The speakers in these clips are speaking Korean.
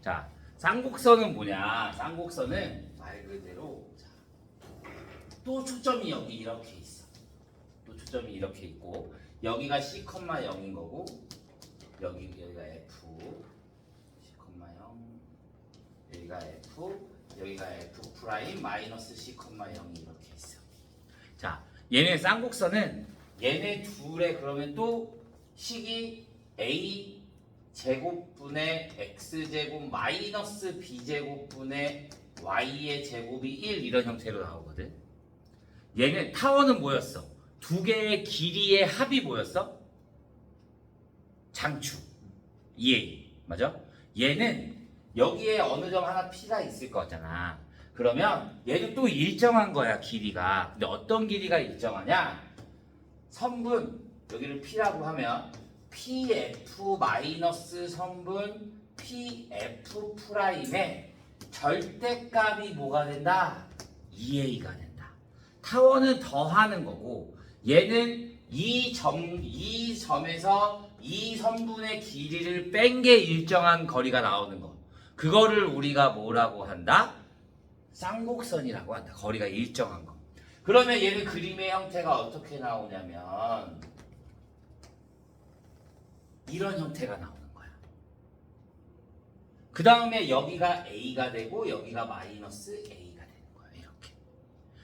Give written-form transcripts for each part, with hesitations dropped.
자, 쌍곡선은 뭐냐? 쌍곡선은 말 그대로 자, 또 초점이 여기 이렇게 있어. 또 초점이 이렇게 있고 여기가 C, 0인 거고 여기가 F C, 0 여기가 F 여기가 F 프라임 마이너스 C, 0이 이렇게 있어. 자, 얘네 쌍곡선은 얘네 둘의 그러면 또 식이 A 제곱분의 X제곱 마이너스 B제곱분의 Y의 제곱이 1 이런 형태로 나오거든. 얘는 타원은 뭐였어? 두 개의 길이의 합이 뭐였어? 장축 2A 맞아? 얘는 여기에 어느 점 하나 P가 있을 거잖아. 그러면 얘도 또 일정한 거야 길이가. 근데 어떤 길이가 일정하냐? 선분 여기를 P라고 하면 PF 마이너스 선분 PF 프라임의 절대값이 뭐가 된다? 2A가 된다. 타원은 더하는 거고 얘는 이 점에서 이 선분의 길이를 뺀 게 일정한 거리가 나오는 거. 그거를 우리가 뭐라고 한다? 쌍곡선이라고 한다. 거리가 일정한 거. 그러면 얘는 그림의 형태가 어떻게 나오냐면 이런 형태가 나오는 거야. 그 다음에 여기가 A가 되고 여기가 마이너스 A가 되는 거야. 이렇게.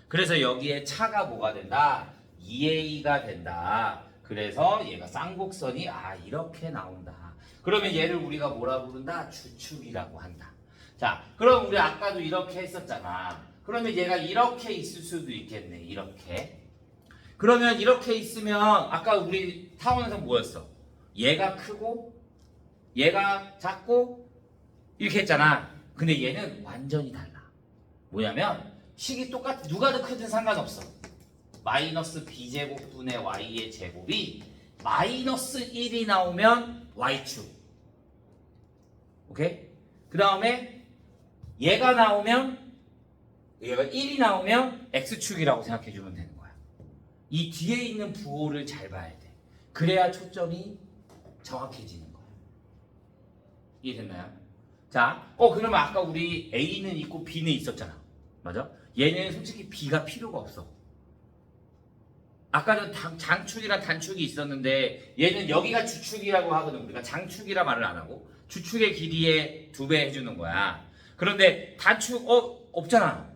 그래서 여기에 차가 뭐가 된다? 2A가 된다. 그래서 얘가 쌍곡선이 이렇게 나온다. 그러면 얘를 우리가 뭐라 부른다? 주축이라고 한다. 자, 그럼 우리 아까도 이렇게 했었잖아. 그러면 얘가 이렇게 있을 수도 있겠네. 이렇게. 그러면 이렇게 있으면 아까 우리 타원에서 뭐였어? 얘가 크고 얘가 작고 이렇게 했잖아. 근데 얘는 완전히 달라. 뭐냐면 식이 똑같아. 누가 더 크든 상관없어. 마이너스 b제곱분의 y의 제곱이 마이너스 1이 나오면 y축. 오케이? 그 다음에 얘가 나오면 얘가 1이 나오면 x축이라고 생각해 주면 되는 거야. 이 뒤에 있는 부호를 잘 봐야 돼. 그래야 초점이 정확해지는 거야. 이해됐나요? 자, 그러면 아까 우리 A는 있고 B는 있었잖아. 맞아? 얘는 솔직히 B가 필요가 없어. 아까는 장축이랑 단축이 있었는데 얘는 여기가 주축이라고 하거든. 우리가 장축이라 말을 안 하고 주축의 길이의 2배 해주는 거야. 그런데 단축 없잖아.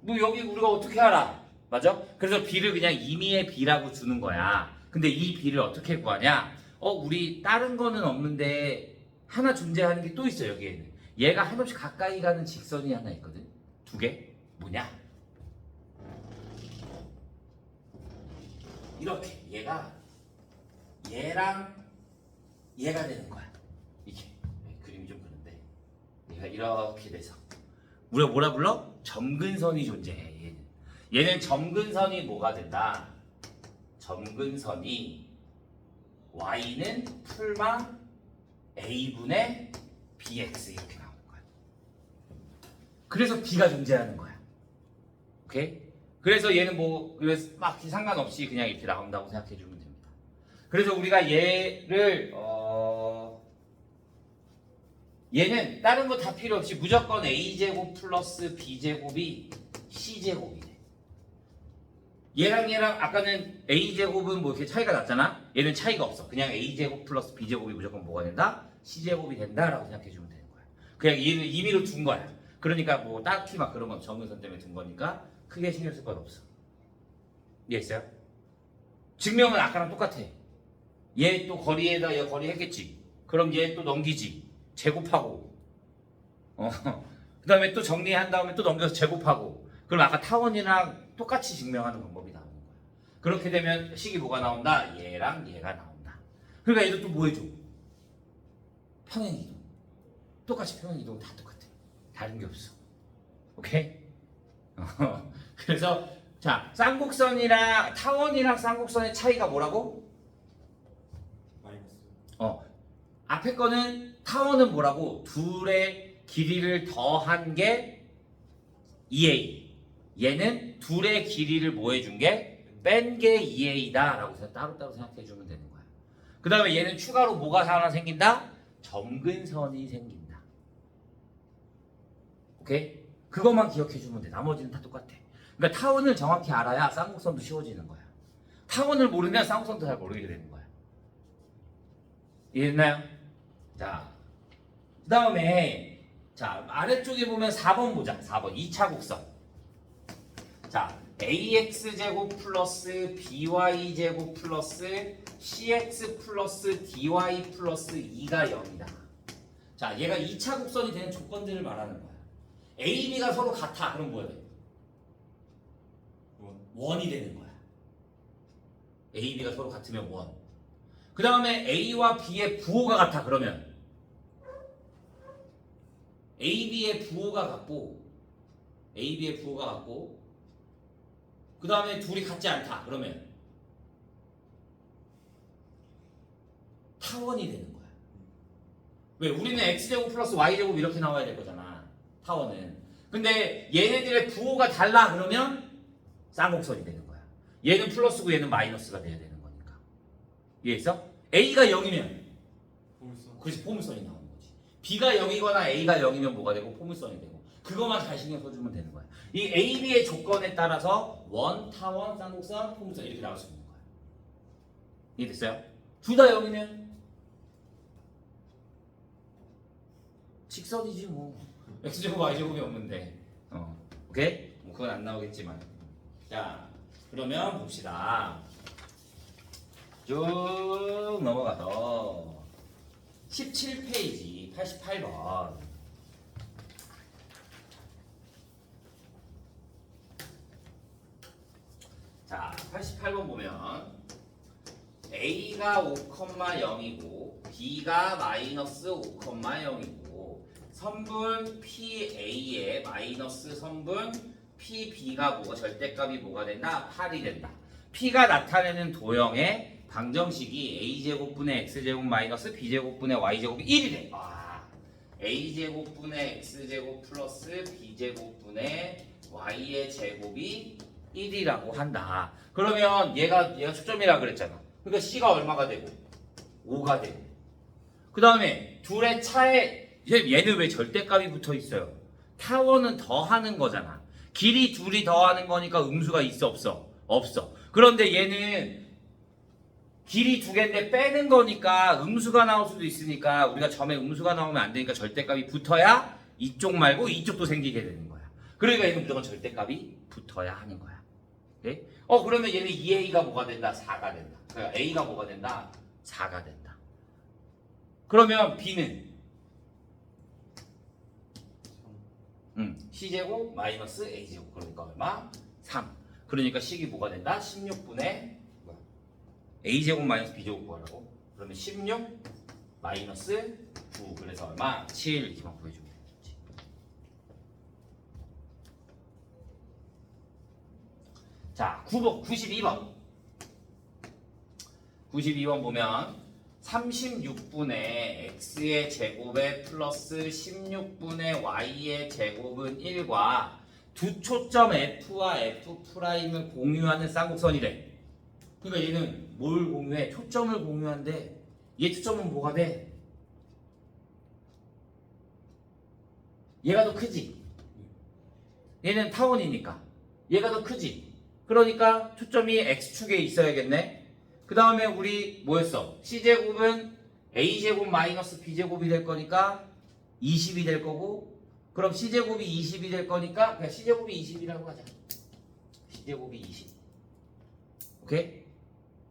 뭐 여기 우리가 어떻게 알아? 맞아? 그래서 B를 그냥 임의의 B라고 주는 거야. 근데 이 B를 어떻게 구하냐? 우리 다른 거는 없는데 하나 존재하는 게 또 있어. 여기에는 얘가 한없이 가까이 가는 직선이 하나 있거든. 2개. 뭐냐? 이렇게 얘가 얘랑 얘가 되는 거야. 이게 그림이 좀 그런데 얘가 이렇게 돼서 우리가 뭐라 불러? 점근선이 존재해. 얘는 점근선이 뭐가 된다? 점근선이 y는 풀마 a분의 bx 이렇게 나오는 거야. 그래서 b가 존재하는 거야. 오케이? 그래서 얘는 막 상관없이 그냥 이렇게 나온다고 생각해 주면 됩니다. 그래서 우리가 얘를 얘는 다른 거 다 필요 없이 무조건 a제곱 플러스 b제곱이 c제곱이 돼. 얘랑 아까는 a제곱은 뭐 이렇게 차이가 났잖아. 얘는 차이가 없어. 그냥 a제곱 플러스 b제곱이 무조건 뭐가 된다? c제곱이 된다라고 생각해 주면 되는 거야. 그냥 얘는 임의로 둔 거야. 그러니까 뭐 딱히 막 그런 건 점근선 때문에 둔 거니까 크게 신경 쓸 건 없어. 이해했어요? 증명은 아까랑 똑같아. 얘 또 거리에다 얘 거리 했겠지. 그럼 얘 또 넘기지. 제곱하고. 그 다음에 또 정리한 다음에 또 넘겨서 제곱하고. 그럼 아까 타원이랑 똑같이 증명하는 방법이 나오는 거야. 그렇게 되면 식이 뭐가 나온다? 얘랑 얘가 나온다. 그러니까 얘도 또 뭐 해줘? 평행이동. 똑같이 평행이동 다 똑같아. 다른 게 없어. 오케이? 그래서 자, 쌍곡선이랑 타원이랑 쌍곡선의 차이가 뭐라고? 마이너스. 앞에 거는 타원은 뭐라고? 둘의 길이를 더한 게 2A. 얘는 둘의 길이를 뭐 해준 게? 뺀 게 2A다 라고 따로따로 생각해 주면 되는 거야. 그 다음에 얘는 추가로 뭐가 하나 생긴다? 점근선이 생긴다. 오케이? 그것만 기억해 주면 돼. 나머지는 다 똑같아. 그러니까 타원을 정확히 알아야 쌍곡선도 쉬워지는 거야. 타원을 모르면 쌍곡선도 잘 모르게 되는 거야. 이해했나요? 자, 그 다음에 자 아래쪽에 보면 4번 보자. 4번 2차 곡선. 자, ax제곱 플러스 by제곱 플러스 cx 플러스 dy 플러스 2가 0이다. 자, 얘가 2차 곡선이 되는 조건들을 말하는 거야. a, b가 서로 같아. 그럼 뭐야 돼? 원이 되는 거야. a, b가 서로 같으면 원. 그 다음에 a와 b의 부호가 같아. 그러면 a, b의 부호가 같고 a, b의 부호가 같고 그 다음에 둘이 같지 않다. 그러면 타원이 되는 거야. 왜? 우리는 x제곱 플러스 y제곱 이렇게 나와야 될 거잖아. 타원은. 근데 얘네들의 부호가 달라. 그러면 쌍곡선이 되는 거야. 얘는 플러스고 얘는 마이너스가 돼야 되는 거니까. 이해했어? a가 0이면 그렇지, 포물선이 나오는 거지. b가 0이거나 a가 0이면 뭐가 되고 포물선이 되고. 그것만 잘 신경 써주면 되는 거야. 이 A, B의 조건에 따라서 원, 타원, 쌍곡선, 포물선 이렇게 나올 수 있는 거야. 이해됐어요? 둘 다 0이면 직선이지 뭐. X제곱, Y제곱이 없는데. 오케이? 뭐 그건 안 나오겠지만. 자, 그러면 봅시다. 쭉 넘어가서 17페이지 88번. 자, 88번 보면 A가 5,0이고 B가 마이너스 5,0이고 선분 PA의 마이너스 선분 PB가 뭐가 절대값이 뭐가 된다? 8이 된다. P가 나타내는 도형의 방정식이 A제곱분의 X제곱 마이너스 B제곱분의 Y제곱이 1이 돼. A제곱분의 X제곱 플러스 B제곱분의 Y의 제곱이 1이라고 한다. 그러면 얘가 초점이라 그랬잖아. 그러니까 C가 얼마가 되고 5가 되고. 그 다음에 둘의 차에 얘는 왜 절대값이 붙어 있어요? 타원은 더하는 거잖아. 길이 둘이 더하는 거니까 음수가 있어 없어? 없어. 그런데 얘는 길이 두 개인데 빼는 거니까 음수가 나올 수도 있으니까 우리가 점에 음수가 나오면 안 되니까 절대값이 붙어야 이쪽 말고 이쪽도 생기게 되는 거야. 그러니까 얘는 무조건 절대값이 붙어야 하는 거야. 네? 그러면 얘는 2a가 뭐가 된다? 4가 된다. 그러니까 a가 뭐가 된다? 4가 된다. 그러면 b는 c제곱 마이너스 a제곱. 그러니까 얼마? 3. 그러니까 식이 뭐가 된다? 16분의 a제곱 마이너스 b제곱 구하라고. 그러면 16 마이너스 9. 그래서 얼마? 7 이렇게만 구해주면 되겠지. 자, 92번. 92번 보면 36분의 x의 제곱에 플러스 16분의 y의 제곱은 1과 두 초점 f와 f'을 공유하는 쌍곡선이래. 그러니까 얘는 뭘 공유해? 초점을 공유한데 얘 초점은 뭐가 돼? 얘가 더 크지? 얘는 타원이니까 얘가 더 크지? 그러니까 초점이 x축에 있어야겠네. 그 다음에 우리 뭐였어? c제곱은 a제곱 마이너스 b제곱이 될 거니까 20이 될 거고, 그럼 c제곱이 20이 될 거니까 그냥 c제곱이 20이라고 하자. c제곱이 20. 오케이?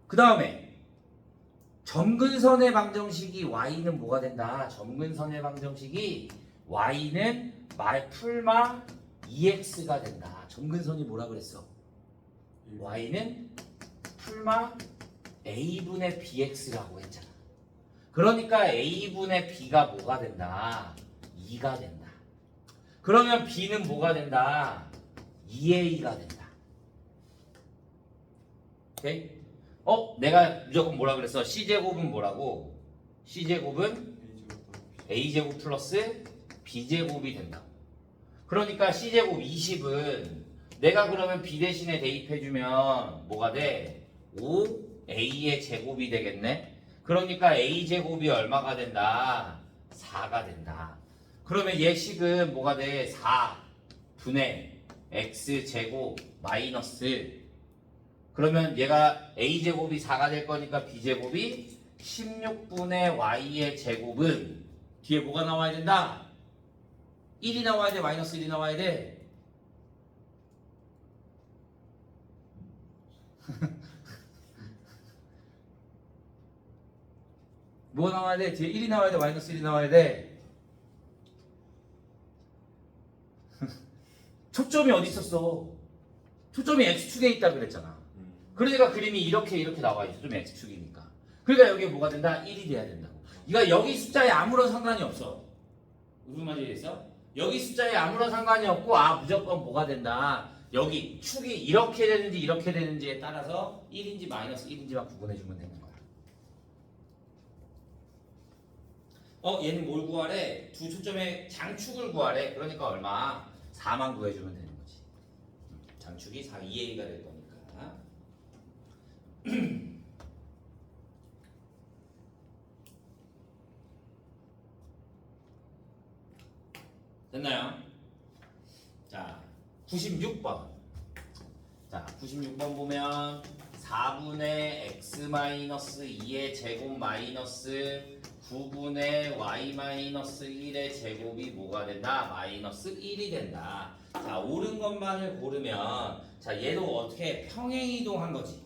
그 다음에 점근선의 방정식이 y는 뭐가 된다? 점근선의 방정식이 y는 풀마 2x가 된다. 점근선이 뭐라 그랬어? y는 풀마 a분의 bx라고 했잖아. 그러니까 a분의 b가 뭐가 된다? 2가 된다. 그러면 b는 뭐가 된다? 2a가 된다. 오케이? 내가 무조건 뭐라 그랬어? c제곱은 뭐라고? c제곱은 a제곱 플러스 b제곱이 된다고. 그러니까 c제곱 20은 내가 그러면 b 대신에 대입해주면 뭐가 돼? 5a의 제곱이 되겠네? 그러니까 a제곱이 얼마가 된다? 4가 된다. 그러면 얘 식은 뭐가 돼? 4분의 x제곱 마이너스 그러면 얘가 a제곱이 4가 될 거니까 b제곱이 16분의 y의 제곱은 뒤에 뭐가 나와야 된다? 1이 나와야 돼? 마이너스 1이 나와야 돼? 뭐 나와야 돼? 뒤에 1이 나와야 돼? 마이너스 1이 나와야 돼? 초점이 어디 있었어? 초점이 x축에 있다 그랬잖아. 그러니까 그림이 이렇게 나와 있어. 좀 x축이니까. 그러니까 여기에 뭐가 된다? 1이 돼야 된다고. 그러니까 여기 숫자에 아무런 상관이 없어. 무슨 말이겠어? 여기 숫자에 아무런 상관이 없고 무조건 뭐가 된다. 여기 축이 이렇게 되는지 이렇게 되는지에 따라서 1인지 마이너스 1인지만 구분해주면 되는 거야. 얘는 뭘 구하래? 두 초점의 장축을 구하래. 그러니까 얼마? 4만 구해주면 되는 거지. 장축이 4, 2a가 될 거니까. 됐나요? 자, 96번. 자, 96번 보면 4분의 x-2의 제곱 마이너스 9분의 y-1의 제곱이 뭐가 된다? 마이너스 1이 된다. 자, 옳은 것만을 고르면 자, 얘도 어떻게 평행이동한 거지.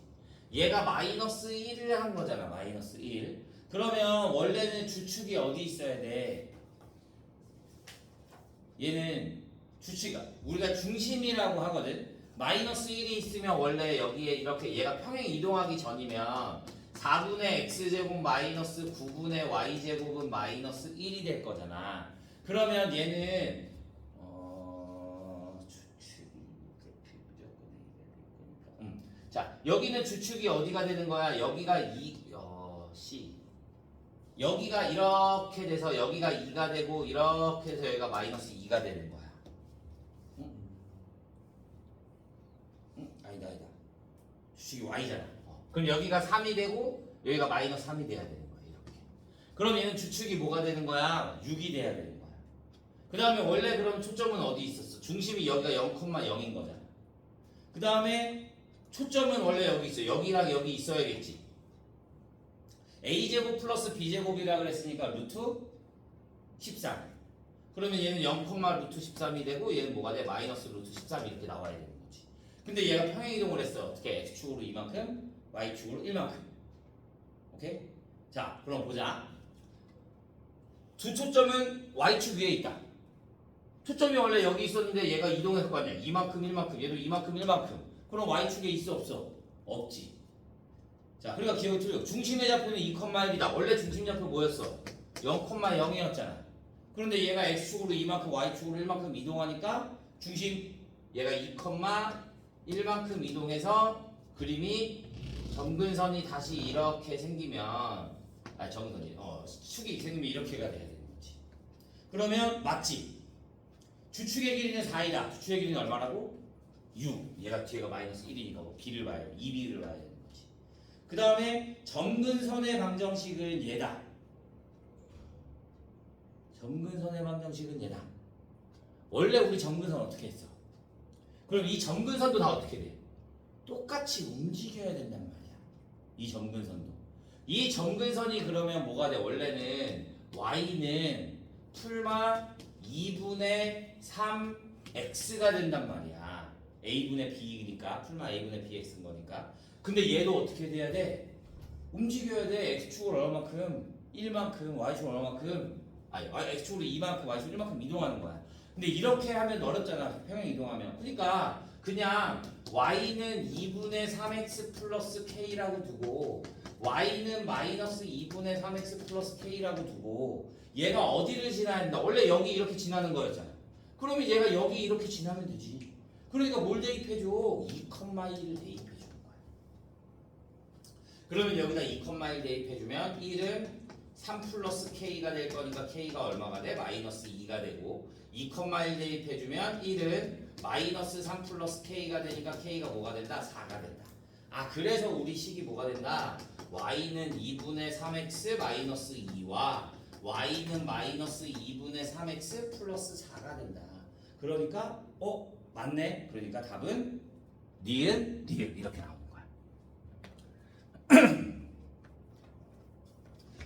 얘가 마이너스 1을 한 거잖아. 마이너스 1. 그러면 원래는 주축이 어디 있어야 돼? 얘는 주축이 우리가 중심이라고 하거든. 마이너스 1이 있으면 원래 여기에 이렇게 얘가 평행 이동하기 전이면 4분의 x제곱 마이너스 9분의 y제곱은 마이너스 1이 될 거잖아. 그러면 얘는 주축이 이렇게 무조건 자, 여기는 주축이 어디가 되는 거야? 여기가 C. 여기가 이렇게 돼서 여기가 2가 되고 이렇게 해서 여기가 마이너스 2가 되는 거야. 아니다. 주축이 y잖아. 그럼 여기가 3이 되고 여기가 마이너스 3이 돼야 되는 거야. 이렇게. 그럼 얘는 주축이 뭐가 되는 거야? 6이 돼야 되는 거야. 그 다음에 원래 그럼 초점은 어디 있었어? 중심이 여기가 0,0인 거잖아. 그 다음에 초점은 원래 여기 있어. 여기랑 여기 있어야겠지. a제곱 플러스 b제곱이라 그랬으니까 루트 13. 그러면 얘는 0, 루트 13이 되고 얘는 뭐가 돼? 마이너스 루트 13 이렇게 나와야 되는 거지. 근데 얘가 평행이동을 했어. 어떻게? x축으로 이만큼, y축으로 1만큼. 오케이? 자, 그럼 보자. 두 초점은 y축 위에 있다. 초점이 원래 여기 있었는데 얘가 이동했을 거 아니야. 이만큼, 얘도 이만큼, 그럼 y축에 있어 없어? 없지. 자, 그러니까 기억이 틀려. 중심의 좌표는 2,1이다. 원래 중심 좌표 뭐였어? 0,0이었잖아. 그런데 얘가 x축으로 이만큼, y축으로 1만큼 이동하니까 중심 얘가 2,1만큼 이동해서 그림이 점근선이 다시 이렇게 생기면 점근선이 축이 생기면 이렇게가 돼야 되는 거지. 그러면 맞지? 주축의 길이는 4이다. 주축의 길이는 얼마라고? 6. 얘가 뒤에가 마이너스 1이니까 b를 봐야 돼. 2b를 봐야 돼. 그 다음에 점근선의 방정식은 얘다. 점근선의 방정식은 얘다. 원래 우리 점근선 어떻게 했어? 그럼 이 점근선도 다 어떻게 돼? 똑같이 움직여야 된단 말이야. 이 점근선도. 이 점근선이 그러면 뭐가 돼? 원래는 y는 풀마 2분의 3x가 된단 말이야. a분의 b니까 풀마 a분의 bx인 거니까. 근데 얘도 어떻게 돼야 돼? 움직여야 돼. x축을 얼마만큼? 1만큼, y축을 얼마만큼? x축으로 2만큼, y축으로 1만큼 이동하는 거야. 근데 이렇게 하면 어렵잖아. 평행 이동하면. 그러니까 그냥 y는 2분의 3x 플러스 k라고 두고 y는 마이너스 2분의 3x 플러스 k라고 두고 얘가 어디를 지나야 된다? 원래 여기 이렇게 지나는 거였잖아. 그러면 얘가 여기 이렇게 지나면 되지. 그러니까 뭘 대입해줘? 2,1을 대입해. 그러면 여기다 2,1 대입해주면 1은 3 플러스 k가 될 거니까 k가 얼마가 돼? 마이너스 2가 되고 2,1 대입해주면 1은 마이너스 3 플러스 k가 되니까 k가 뭐가 된다? 4가 된다. 그래서 우리 식이 뭐가 된다? y는 2분의 3x 마이너스 2와 y는 마이너스 2분의 3x 플러스 4가 된다. 그러니까 맞네. 그러니까 답은 니은 이렇게 나오는 거야.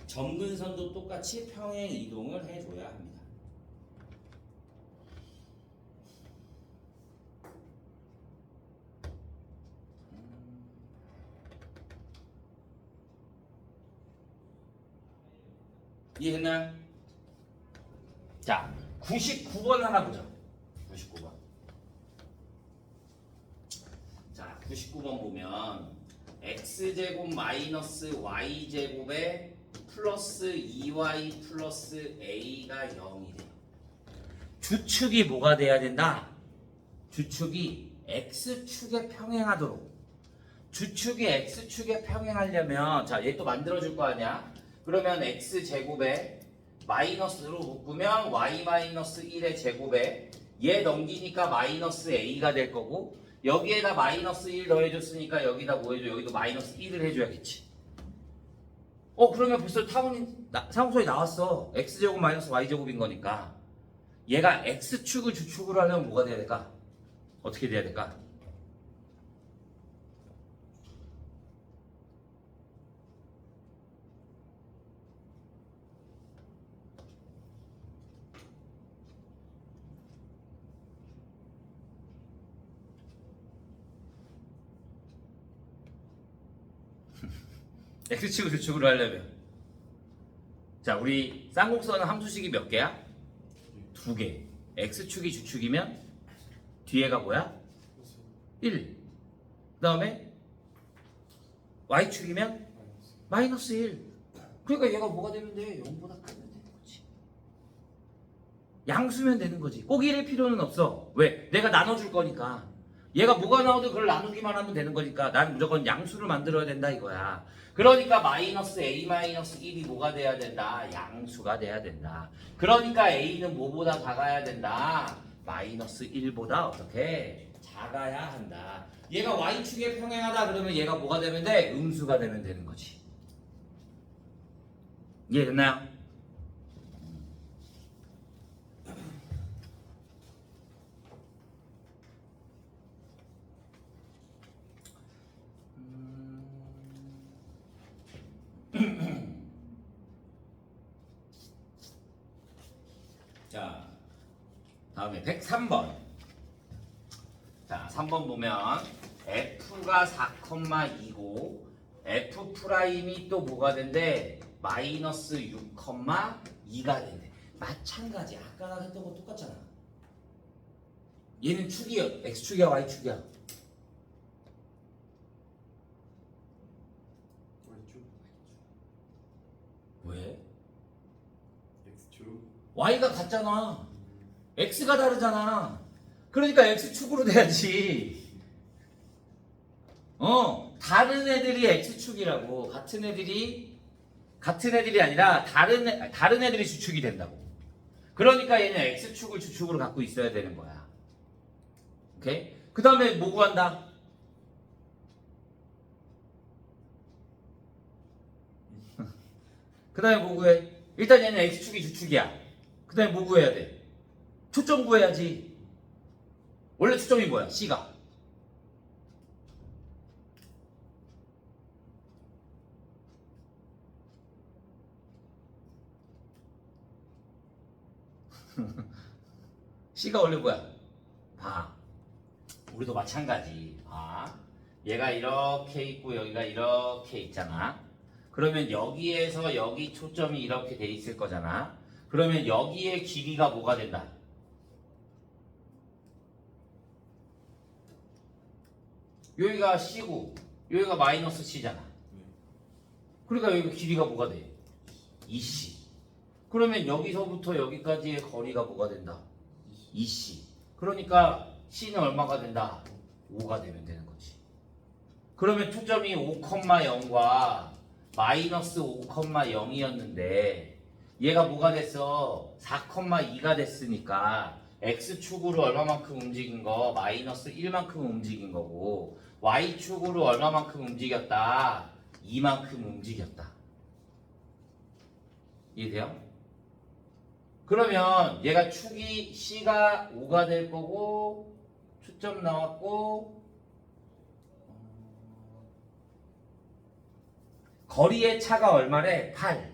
점근선도 똑같이 평행 이동을 해줘야 합니다. 이해했나요? 자, 99번 하나 보자. 99번. 자, 99번 보면 x제곱 마이너스 y제곱에 플러스 2y 플러스 a가 0이 돼요. 주축이 뭐가 돼야 된다? 주축이 x축에 평행하도록. 주축이 x축에 평행하려면 자, 얘 또 만들어줄 거 아니야? 그러면 x제곱에 마이너스로 묶으면 y 마이너스 1의 제곱에 얘 넘기니까 마이너스 a가 될 거고 여기에다 마이너스 1 더해줬으니까 여기다 뭐 해줘? 여기도 마이너스 1을 해줘야겠지. 그러면 벌써 사무소에 나왔어. x제곱 마이너스 y제곱인 거니까 얘가 x축을 주축으로 하려면 뭐가 돼야 될까? 어떻게 돼야 될까? x축을 주축으로 하려면 자, 우리 쌍곡선은 함수식이 몇 개야? 2개. x축이 주축이면 뒤에가 뭐야? 1. 그 다음에 y축이면 마이너스 1. 그러니까 얘가 뭐가 되면 돼? 0보다 크면 되는 거지. 양수면 되는 거지. 꼭 1일 필요는 없어. 왜? 내가 나눠줄 거니까. 얘가 뭐가 나오든 그걸 나누기만 하면 되는 거니까 난 무조건 양수를 만들어야 된다 이거야. 그러니까 마이너스 a 마이너스 1이 뭐가 돼야 된다? 양수가 돼야 된다. 그러니까 a는 뭐보다 작아야 된다? 마이너스 1보다 어떻게? 작아야 한다. 얘가 y축에 평행하다 그러면 얘가 뭐가 되면 돼? 음수가 되면 되는 거지. 이해됐나요? 자, 다음에 103번. 자, 3번 보면 f가 4,2고 f 프라임이 또 뭐가 된대? 마이너스 6,2가 된대. 마찬가지. 아까 했던 거 똑같잖아. 얘는 축이야. x축이야, y축이야? Y축. 왜? X축. y가 같잖아. x가 다르잖아. 그러니까 x축으로 돼야지. 다른 애들이 x축이라고. 같은 애들이 아니라 다른 애들이 주축이 된다고. 그러니까 얘는 x축을 주축으로 갖고 있어야 되는 거야. 오케이? 그 다음에 뭐 구한다? 그 다음에 뭐 구해? 일단 얘는 x축이 주축이야. 그 다음에 뭐 구해야 돼? 초점 구해야지. 원래 초점이 뭐야? C가. C가 원래 뭐야? 봐. 우리도 마찬가지. 봐. 얘가 이렇게 있고 여기가 이렇게 있잖아. 그러면 여기에서 여기 초점이 이렇게 돼 있을 거잖아. 그러면 여기의 길이가 뭐가 된다? 여기가 C고 여기가 마이너스 C잖아. 그러니까 여기 길이가 뭐가 돼? 2C. 그러면 여기서부터 여기까지의 거리가 뭐가 된다? 2C. 그러니까 C는 얼마가 된다? 5가 되면 되는 거지. 그러면 초점이 5,0과 마이너스 5,0이었는데 얘가 뭐가 됐어? 4,2가 됐으니까 x축으로 얼마만큼 움직인 거? 마이너스 1만큼 움직인 거고 y축으로 얼마만큼 움직였다? 2만큼 움직였다. 이해돼요? 그러면 얘가 축이 C가 5가 될 거고 초점 나왔고 거리의 차가 얼마래? 8.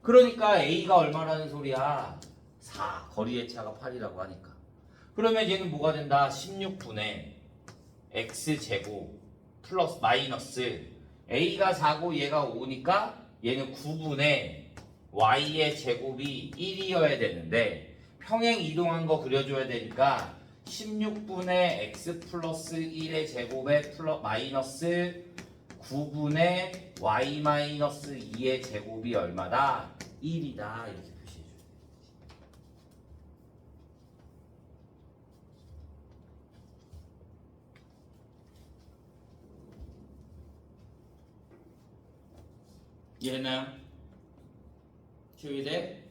그러니까 A가 얼마라는 소리야? 4. 거리의 차가 8이라고 하니까. 그러면 얘는 뭐가 된다? 16분의 X제곱 플러스 마이너스 A가 4고 얘가 5니까 얘는 9분의 Y의 제곱이 1이어야 되는데 평행 이동한 거 그려줘야 되니까 16분의 X 플러스 1의 제곱에 마이너스 9분의 Y 마이너스 2의 제곱이 얼마다? 1이다. 이렇게 표시해줘야 돼. 이해했나요? 조이돼?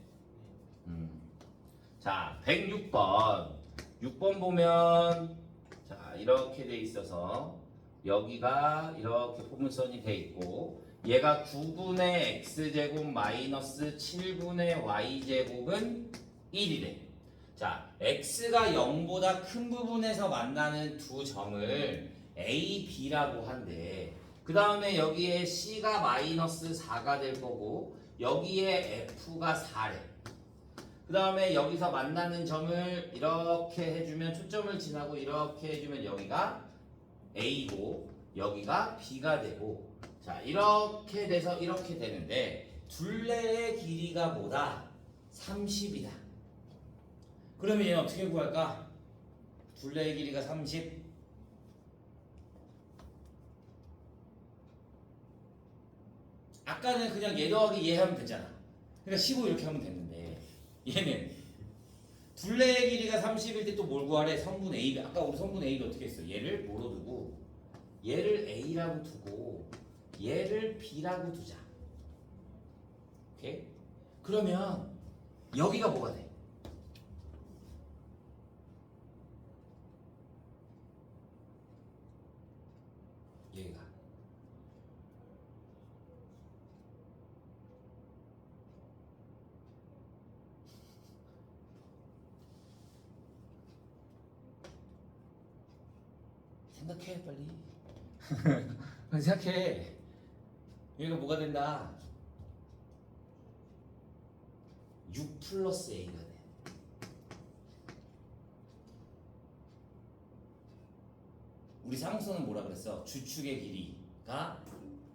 자, 106번. 6번 보면 자, 이렇게 돼 있어서 여기가 이렇게 포문선이 돼 있고 얘가 9분의 x제곱 마이너스 7분의 y제곱은 1이래. 자, x가 0보다 큰 부분에서 만나는 두 점을 a, b라고 한대. 그 다음에 여기에 c가 마이너스 4가 될 거고 여기에 f가 4래. 그 다음에 여기서 만나는 점을 이렇게 해주면 초점을 지나고 이렇게 해주면 여기가 A고 여기가 B가 되고 자 이렇게 돼서 이렇게 되는데 둘레의 길이가 뭐다? 30이다. 그러면 얘는 어떻게 구할까? 둘레의 길이가 30. 아까는 그냥 얘 더하기 얘 하면 됐잖아. 그러니까 15 이렇게 하면 됐는데 얘는 둘레의 길이가 30일 때 또 뭘 구하래? 성분 A. 아까 우리 성분 A를 어떻게 했어? 얘를 뭐로 두고 얘를 A라고 두고 얘를 B라고 두자. 오케이? 그러면 여기가 뭐가 돼? 얘가 생각해 빨리. 빨리 생각해. 여기가 뭐가 된다? 6 플러스 A가 돼. 우리 상수는 뭐라 그랬어? 주축의 길이가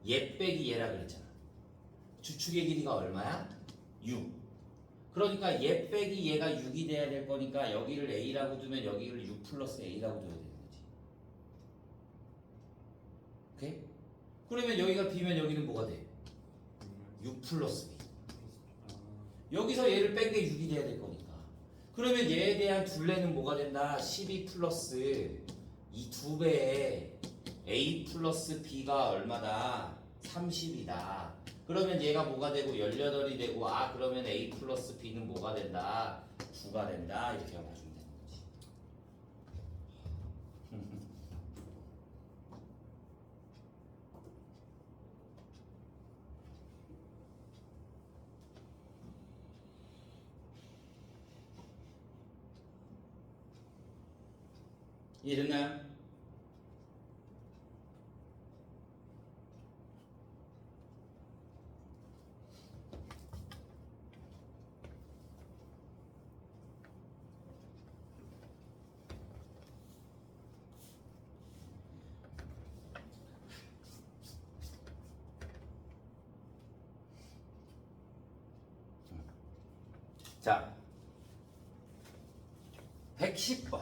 얘 빼기 얘라 그랬잖아. 주축의 길이가 얼마야? 6. 그러니까 얘 빼기 얘가 6이 돼야 될 거니까 여기를 A라고 두면 여기를 6 플러스 A라고 둬야 돼. 오케이? 그러면 여기가 B면 여기는 뭐가 돼? 6 플러스 B. 여기서 얘를 뺀 게 6이 돼야 될 거니까. 그러면 얘에 대한 둘레는 뭐가 된다? 12 플러스 이 두 배에 A 플러스 B가 얼마다? 30이다. 그러면 얘가 뭐가 되고 18이 되고 아 그러면 A 플러스 B는 뭐가 된다? 9가 된다. 이렇게 봐주면 되는 거지. 이해됐나요? 자, 110번.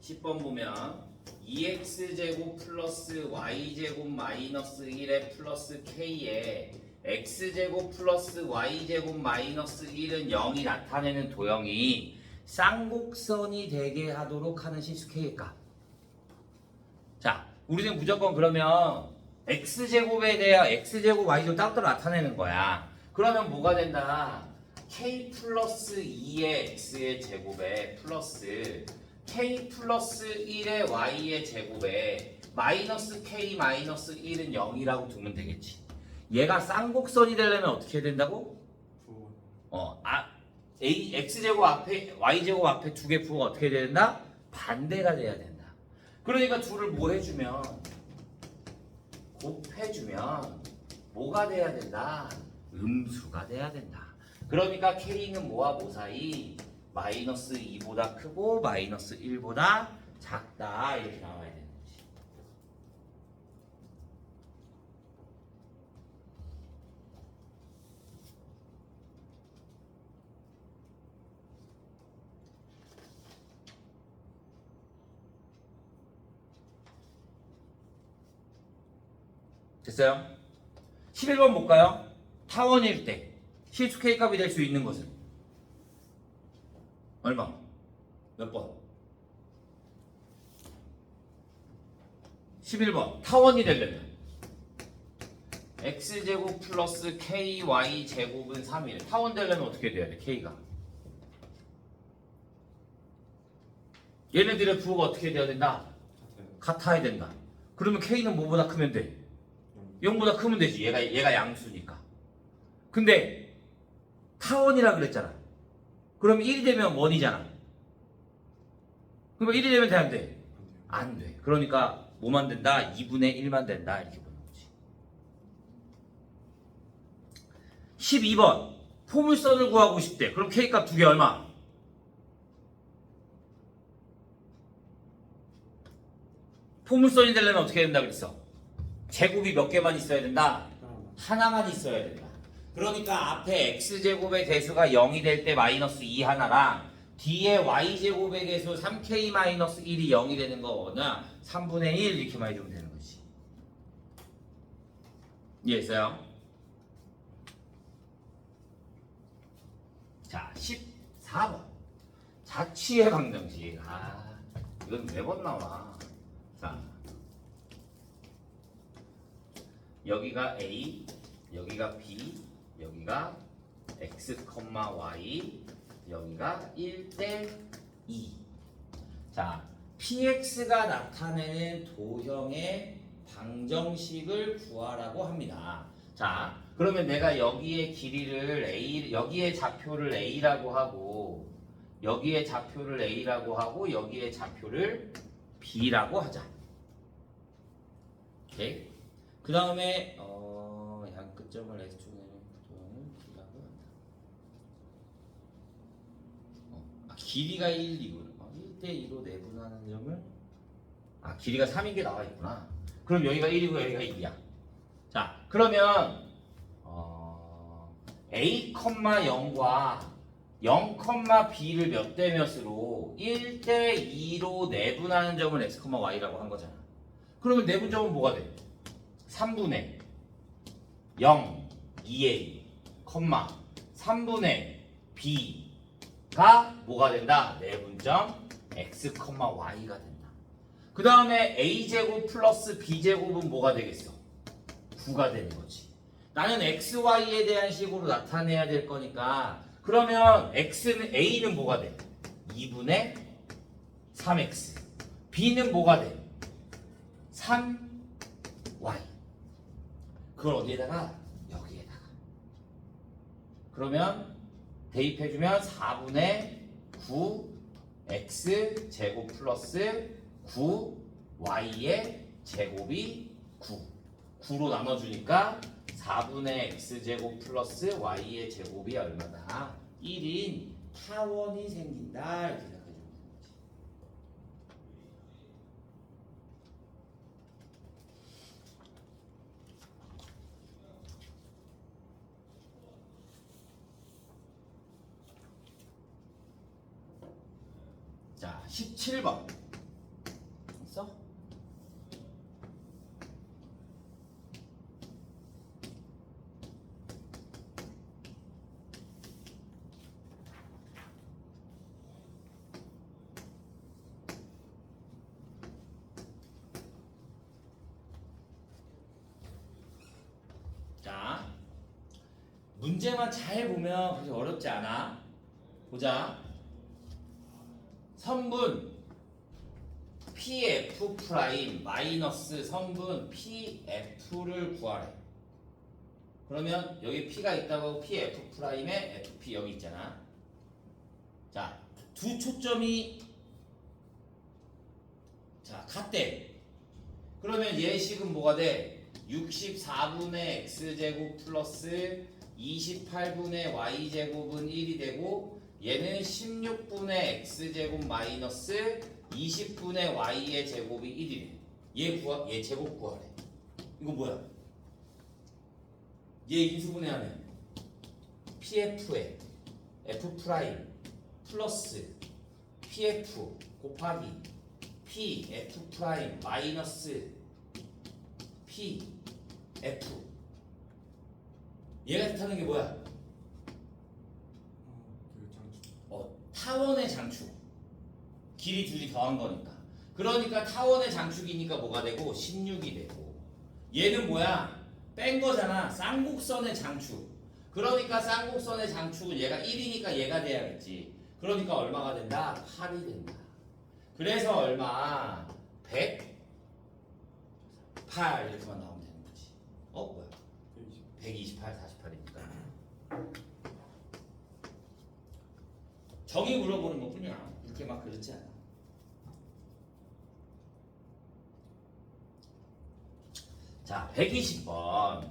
10번 보면 2x제곱 플러스 y제곱 마이너스 1에 플러스 k에 x제곱 플러스 y제곱 마이너스 1은 0이 나타내는 도형이 쌍곡선이 되게 하도록 하는 실수 k의 값. 자, 우리는 무조건 그러면 x제곱에 대한 x제곱 y제곱 따로 나타내는 거야. 그러면 뭐가 된다? k 플러스 2의 x의 제곱에 플러스 k 플러스 1의 y의 제곱에 마이너스 k 마이너스 1은 0이라고 두면 되겠지. 얘가 쌍곡선이 되려면 어떻게 해야 된다고? x제곱 앞에 y제곱 앞에 두 개 부호가 어떻게 돼야 된다? 반대가 돼야 된다. 그러니까 둘을 뭐 해주면 곱해주면 뭐가 돼야 된다? 음수가 돼야 된다. 그러니까 k는 뭐와 뭐 사이? 마이너스 2보다 크고 마이너스 1보다 작다 이렇게 나와야 되는 거지. 됐어요? 11번 볼까요? 타원일 때 실수 K값이 될 수 있는 것은 얼마? 몇 번? 11번 타원이 되려면 x제곱 플러스 ky 제곱은 3이래. 타원 되려면 어떻게 돼야 돼? k가 얘네들의 부호가 어떻게 돼야 된다? 같아야 된다. 그러면 k는 뭐보다 크면 돼? 0보다 크면 되지. 얘가 양수니까. 근데 타원이라 그랬잖아. 그럼 1이 되면 1이잖아. 그럼 1이 되면 돼, 안 돼? 안 돼. 그러니까 뭐만 된다? 2분의 1만 된다. 이렇게 보는 거지. 12번 포물선을 구하고 싶대. 그럼 K값 두 개 얼마? 포물선이 되려면 어떻게 된다 그랬어? 제곱이 몇 개만 있어야 된다? 하나만 있어야 된다. 그러니까 앞에 x제곱의 개수가 0이 될 때 마이너스 2 하나랑 뒤에 y제곱의 개수 3k 마이너스 1이 0이 되는 거나 3분의 1 이렇게만 해주면 되는 거지. 이해했어요? 자, 14번 자취의 방정식. 이건 매번 나와. 자, 여기가 A, 여기가 B, 여기가 x, y, 여기가 1대 2. 자, px가 나타내는 도형의 방정식을 구하라고 합니다. 자, 그러면 내가 여기에 길이를 A, 여기에 좌표를 a라고 하고 여기에 좌표를 a라고 하고 여기에 좌표를 b라고 하자. 오케이? 그 다음에 양끝점을 x축 내는 도형을 b라고 한다. 길이가 1, 2분 1대 2로 내분하는 점을 길이가 3인 게 나와 있구나. 그럼 여기가 1이고 여기가 2야. 자, 그러면 a, 0과 0, b를 몇 대 몇으로 1대 2로 내분하는 점을 x, y라고 한 거잖아. 그러면 내분점은 뭐가 돼? 3분의 0, 2a, 3분의 b가 뭐가 된다? 내분점 x, y가 된다. 그 다음에 a제곱 플러스 b제곱은 뭐가 되겠어? 9가 되는 거지. 나는 x, y에 대한 식으로 나타내야 될 거니까 그러면 a는 뭐가 돼? 2분의 3x. b는 뭐가 돼? 3y. 그걸 어디에다가? 여기에다가. 그러면 대입해주면 4분의 9x 제곱 플러스 9y의 제곱이 9. 9로 나눠주니까 4분의 x제곱 플러스 y의 제곱이 얼마다? 1인 타원이 생긴다. 이렇게 생각해주면 되는 거지. 자, 17번 있어? 자, 문제만 잘 보면 그렇게 어렵지 않아. 보자. 선분 pf 프라임 마이너스 선분 pf를 구하래. 그러면 여기 p가 있다고 하고 pf 프라임에 fp 여기 있잖아. 자, 두 초점이 자 같대. 그러면 예식은 뭐가 돼? 64분의 x제곱 플러스 28분의 y제곱은 1이 되고 얘는 16분의 x제곱 마이너스 20분의 y의 제곱이 1이래. 얘 제곱 구하래. 이거 뭐야? 얘 인수분해하면 pf에 f 프라임 플러스 pf 곱하기 pf 프라임 마이너스 pf 얘가 뜻하는 게 뭐야? 그 장축. 타원의 장축. 길이 둘이 더한 거니까. 그러니까 타원의 장축이니까 뭐가 되고 16이 되고 얘는 뭐야? 뺀 거잖아. 쌍곡선의 장축. 그러니까 쌍곡선의 장축은 얘가 1이니까 얘가 돼야겠지. 그러니까 얼마가 된다? 8이 된다. 그래서 얼마? 108 이렇게만 나오면 되는 거지. 뭐야? 128, 48이니까. 정의 물어보는 것 뿐이야. 이렇게 막 그렇지 않아. 자, 120번.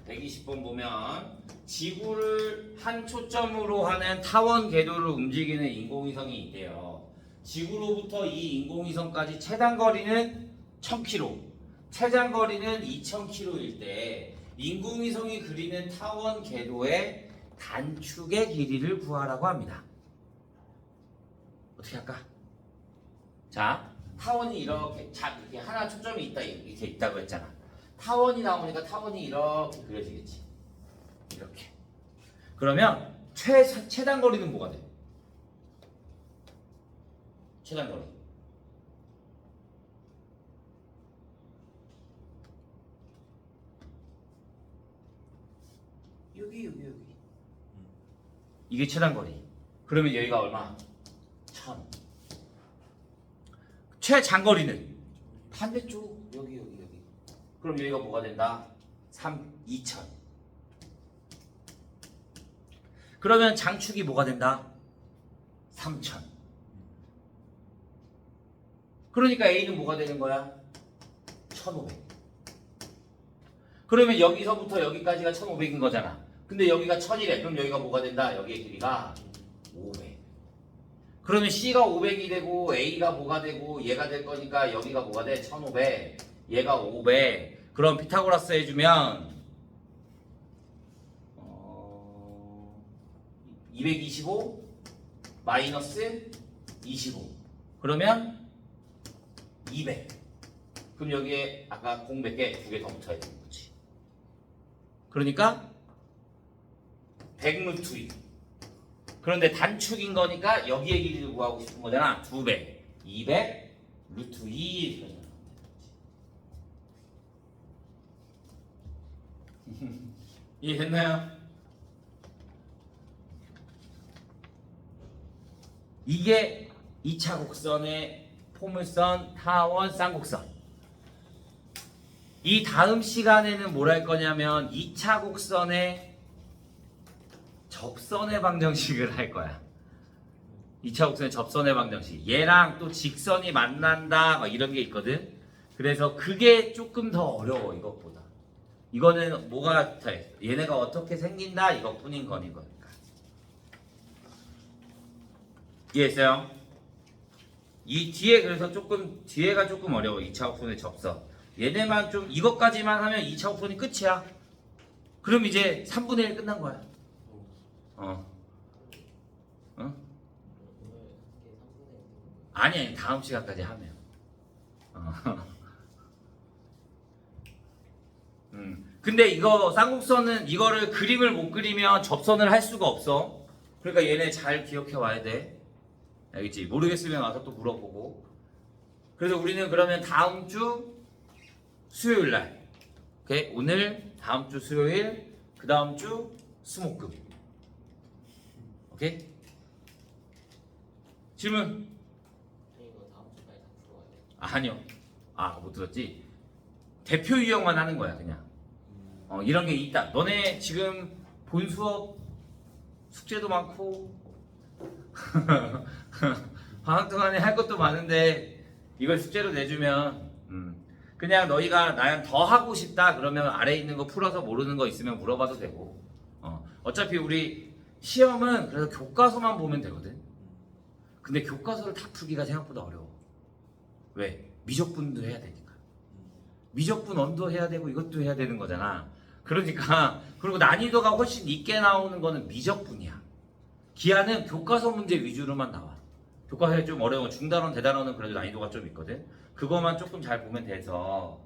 120번 보면 지구를 한 초점으로 하는 타원 궤도를 움직이는 인공위성이 있대요. 지구로부터 이 인공위성까지 최단 거리는 1000km, 최장 거리는 2000km일 때 인공위성이 그리는 타원 궤도의 단축의 길이를 구하라고 합니다. 어떻게 할까? 자, 타원이 이렇게 하나 초점이 있다 이렇게 있다고 했잖아. 타원이 나오니까 타원이 이렇게 그려지겠지. 이렇게. 그러면 최단 거리는 뭐가 돼? 최단 거리. 여기. 이게 최단 거리. 그러면 여기가 얼마? 1000. 최장거리는 반대쪽 여기. 그럼 여기가 뭐가 된다? 2000. 그러면 장축이 뭐가 된다? 3000. 그러니까 A는 뭐가 되는 거야? 1500. 그러면 여기서부터 여기까지가 1500인 거잖아. 근데 여기가 1000이래. 그럼 여기가 뭐가 된다? 여기의 길이가 500. 그러면 C가 500이 되고 A가 뭐가 되고 얘가 될 거니까 여기가 뭐가 돼? 1500. 얘가 500. 그럼 피타고라스 해주면 225 마이너스 25. 그러면 200. 그럼 여기에 아까 공 몇 개? 2개 더 붙어야 되는 거지. 그러니까 100 루트 2. 그런데 단축인 거니까 여기에 길이를 구하고 싶은 거잖아. 2배. 200 루트 2. 이해됐나요? 이게 2차 곡선의 포물선, 타원, 쌍곡선. 이 다음 시간에는 뭘 할 거냐면 2차 곡선의 접선의 방정식을 할 거야. 2차 곡선의 접선의 방정식. 얘랑 또 직선이 만난다 막 이런 게 있거든. 그래서 그게 조금 더 어려워 이것보다. 이거는 뭐가 돼? 얘네가 어떻게 생긴다 이것뿐인 거니까. 이해했어요? 이 뒤에 그래서 뒤에가 조금 어려워. 2차 곡선의 접선. 얘네만 좀 이것까지만 하면 2차 곡선이 끝이야. 그럼 이제 3분의 1 끝난 거야. 아니 다음 시간까지 하면. 근데 이거 쌍곡선은 이거를 그림을 못 그리면 접선을 할 수가 없어. 그러니까 얘네 잘 기억해 와야 돼. 알겠지? 모르겠으면 와서 또 물어보고. 그래서 우리는 그러면 다음 주 수요일 날, 오케이? 오늘 다음 주 수요일, 그 다음 주 수목금. 오케이? 질문? 이거 다음 주까지 다 풀어야 돼. 아니요. 못 들었지? 대표 유형만 하는 거야 그냥. 이런 게 있다. 너네 지금 본 수업 숙제도 많고 방학 동안에 할 것도 많은데 이걸 숙제로 내주면 그냥 너희가 나랑 더 하고 싶다 그러면 아래에 있는 거 풀어서 모르는 거 있으면 물어봐도 되고 어차피 우리 시험은 그래서 교과서만 보면 되거든. 근데 교과서를 다 풀기가 생각보다 어려워. 왜? 미적분도 해야 되니까. 미적분 언도 해야 되고 이것도 해야 되는 거잖아. 그러니까 그리고 난이도가 훨씬 있게 나오는 거는 미적분이야. 기하는 교과서 문제 위주로만 나와. 교과서에 좀 어려운 중단원 대단원은 그래도 난이도가 좀 있거든. 그거만 조금 잘 보면 돼서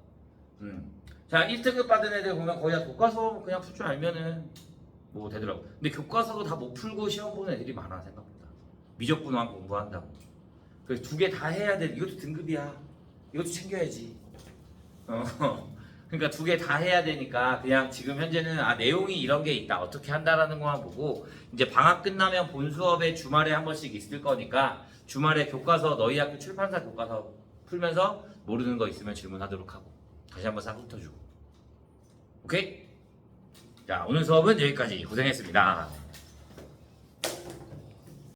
자 1등급 받은 애들 보면 거의 다 교과서 그냥 풀 줄 알면은 뭐 되더라고. 근데 교과서도 다 못 풀고 시험 보는 애들이 많아 생각보다. 미적분만 공부한다고. 그래서 두 개 다 해야 돼. 이것도 등급이야. 이것도 챙겨야지. 그러니까 두 개 다 해야 되니까 그냥 지금 현재는 내용이 이런 게 있다. 어떻게 한다라는 것만 보고 이제 방학 끝나면 본 수업에 주말에 한 번씩 있을 거니까 주말에 교과서 너희 학교 출판사 교과서 풀면서 모르는 거 있으면 질문하도록 하고 다시 한번 싹 훑어주고. 오케이? 자 오늘 수업은 여기까지. 고생했습니다.